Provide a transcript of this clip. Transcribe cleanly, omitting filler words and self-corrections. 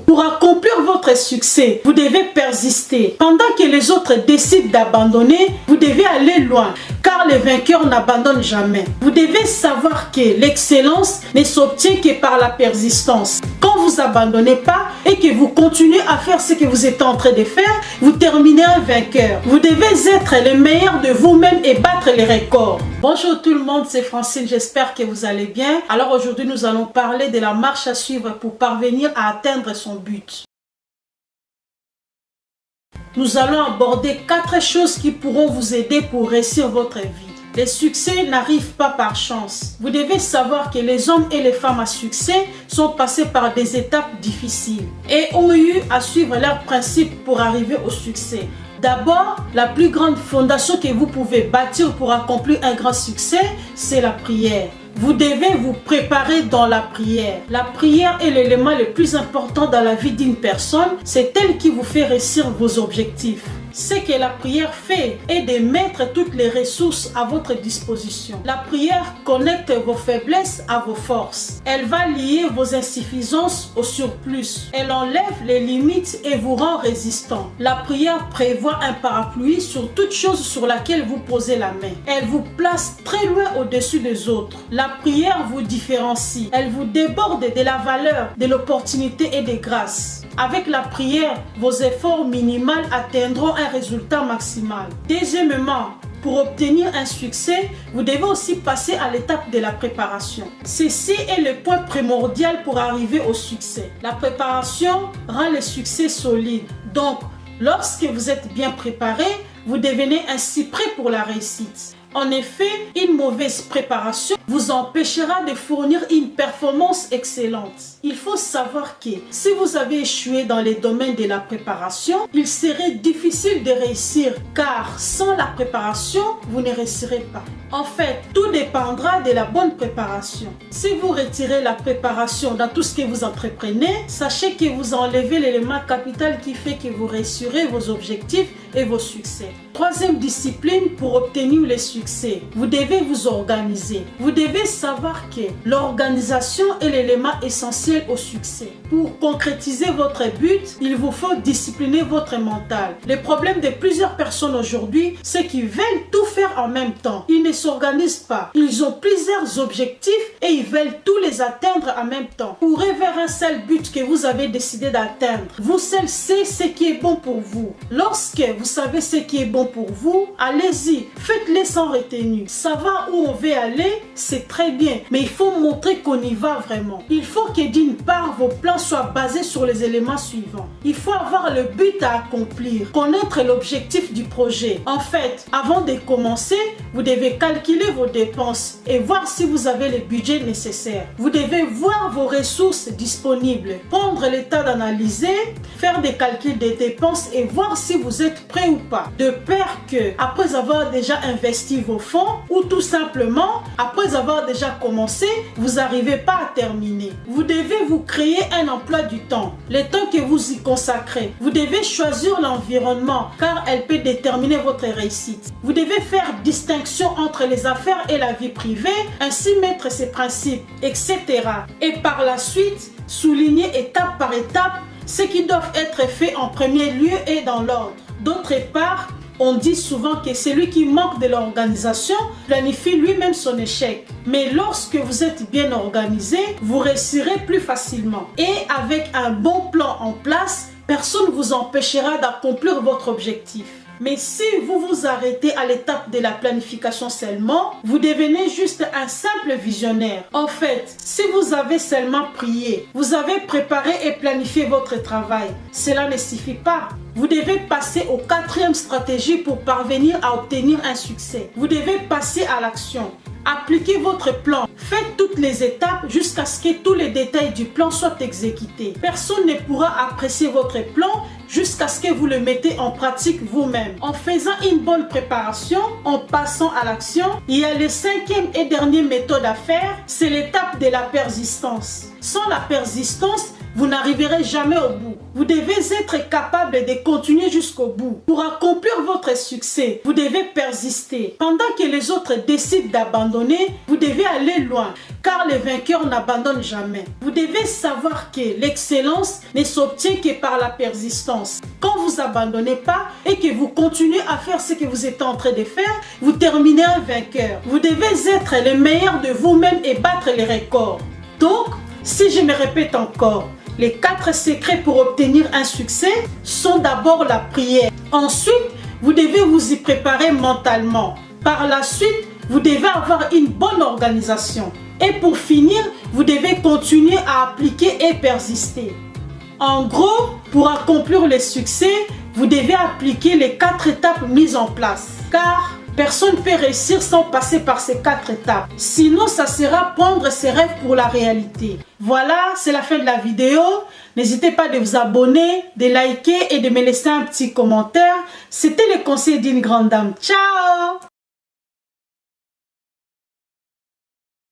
Pour accomplir votre succès, vous devez persister. Pendant que les autres décident d'abandonner, vous devez aller loin, car les vainqueurs n'abandonnent jamais. Vous devez savoir que l'excellence ne s'obtient que par la persistance. Quand vous abandonnez pas et que vous continuez à faire ce que vous êtes en train de faire, vous terminerez vainqueur. Vous devez être le meilleur de vous-même et battre les records. Bonjour tout le monde, c'est Francine, j'espère que vous allez bien. Alors aujourd'hui, nous allons parler de la marche à suivre pour parvenir à atteindre son but. Nous allons aborder 4 choses qui pourront vous aider pour réussir votre vie. Les succès n'arrivent pas par chance. Vous devez savoir que les hommes et les femmes à succès sont passés par des étapes difficiles et ont eu à suivre leurs principes pour arriver au succès. D'abord, la plus grande fondation que vous pouvez bâtir pour accomplir un grand succès, c'est la prière. Vous devez vous préparer dans la prière. La prière est l'élément le plus important dans la vie d'une personne. C'est elle qui vous fait réussir vos objectifs. Ce que la prière fait est de mettre toutes les ressources à votre disposition. La prière connecte vos faiblesses à vos forces. Elle va lier vos insuffisances au surplus. Elle enlève les limites et vous rend résistant. La prière prévoit un parapluie sur toute chose sur laquelle vous posez la main. Elle vous place très loin au-dessus des autres. La prière vous différencie. Elle vous déborde de la valeur, de l'opportunité et des grâces. Avec la prière, vos efforts minimaux atteindront un résultat maximal. Deuxièmement, pour obtenir un succès, vous devez aussi passer à l'étape de la préparation. Ceci est le point primordial pour arriver au succès. La préparation rend le succès solide. Donc, lorsque vous êtes bien préparé, vous devenez ainsi prêt pour la réussite. En effet, une mauvaise préparation vous empêchera de fournir une performance excellente. Il faut savoir que si vous avez échoué dans les domaines de la préparation, il serait difficile de réussir car sans la préparation, vous ne réussirez pas. En fait, tout dépendra de la bonne préparation. Si vous retirez la préparation dans tout ce que vous entreprenez, sachez que vous enlevez l'élément capital qui fait que vous réussirez vos objectifs et vos succès. Troisième discipline pour obtenir les succès, vous devez vous organiser. Vous devez savoir que l'organisation est l'élément essentiel au succès. Pour concrétiser votre but, il vous faut discipliner votre mental. Le problème de plusieurs personnes aujourd'hui, c'est qu'ils veulent tout faire en même temps. Ils ne s'organisent pas. Ils ont plusieurs objectifs et ils veulent tous les atteindre en même temps. Pour aller vers un seul but que vous avez décidé d'atteindre, vous seul savez ce qui est bon pour vous. Lorsque vous savez ce qui est bon pour vous, allez-y, faites-le sans retenue. Savoir où on veut aller, c'est très bien, mais il faut montrer qu'on y va vraiment. Il faut que d'une part, vos plans soient basés sur les éléments suivants. Il faut avoir le but à accomplir, connaître l'objectif du projet. En fait, avant de commencer, vous devez calculer vos dépenses et voir si vous avez le budget nécessaire. Vous devez voir vos ressources disponibles, prendre le temps d'analyser, faire des calculs des dépenses et voir si vous êtes prêt ou pas. De peur que, après avoir déjà investi vos fonds ou tout simplement, après avoir déjà commencé, vous n'arrivez pas à terminer. Vous devez vous créer un emploi du temps, le temps que vous y consacrez. Vous devez choisir l'environnement car elle peut déterminer votre réussite. Vous devez faire distinction entre les affaires et la vie privée, ainsi mettre ses principes, etc. Et par la suite, souligner étape par étape ce qui doit être fait en premier lieu et dans l'ordre. D'autre part, on dit souvent que celui qui manque de l'organisation planifie lui-même son échec. Mais lorsque vous êtes bien organisé, vous réussirez plus facilement. Et avec un bon plan en place, personne ne vous empêchera d'accomplir votre objectif. Mais si vous vous arrêtez à l'étape de la planification seulement, vous devenez juste un simple visionnaire. En fait, si vous avez seulement prié, vous avez préparé et planifié votre travail, cela ne suffit pas. Vous devez passer aux 4e stratégie pour parvenir à obtenir un succès. Vous devez passer à l'action. Appliquez votre plan. Faites toutes les étapes jusqu'à ce que tous les détails du plan soient exécutés. Personne ne pourra apprécier votre plan jusqu'à ce que vous le mettez en pratique vous-même. En faisant une bonne préparation, en passant à l'action, il y a le 5e et dernier méthode à faire, c'est l'étape de la persistance. Sans la persistance, vous n'arriverez jamais au bout. Vous devez être capable de continuer jusqu'au bout. Pour accomplir votre succès, vous devez persister. Pendant que les autres décident d'abandonner, vous devez aller loin, car les vainqueurs n'abandonnent jamais. Vous devez savoir que l'excellence ne s'obtient que par la persistance. Quand vous abandonnez pas et que vous continuez à faire ce que vous êtes en train de faire, vous terminerez vainqueur. Vous devez être le meilleur de vous-même et battre les records. Donc, si je me répète encore, les 4 secrets pour obtenir un succès sont d'abord la prière. Ensuite, vous devez vous y préparer mentalement. Par la suite, vous devez avoir une bonne organisation. Et pour finir, vous devez continuer à appliquer et persister. En gros, pour accomplir le succès, vous devez appliquer les 4 étapes mises en place. Car personne ne peut réussir sans passer par ces 4 étapes. Sinon, ça sera prendre ses rêves pour la réalité. Voilà, c'est la fin de la vidéo. N'hésitez pas de vous abonner, de liker et de me laisser un petit commentaire. C'était le conseil d'une grande dame. Ciao!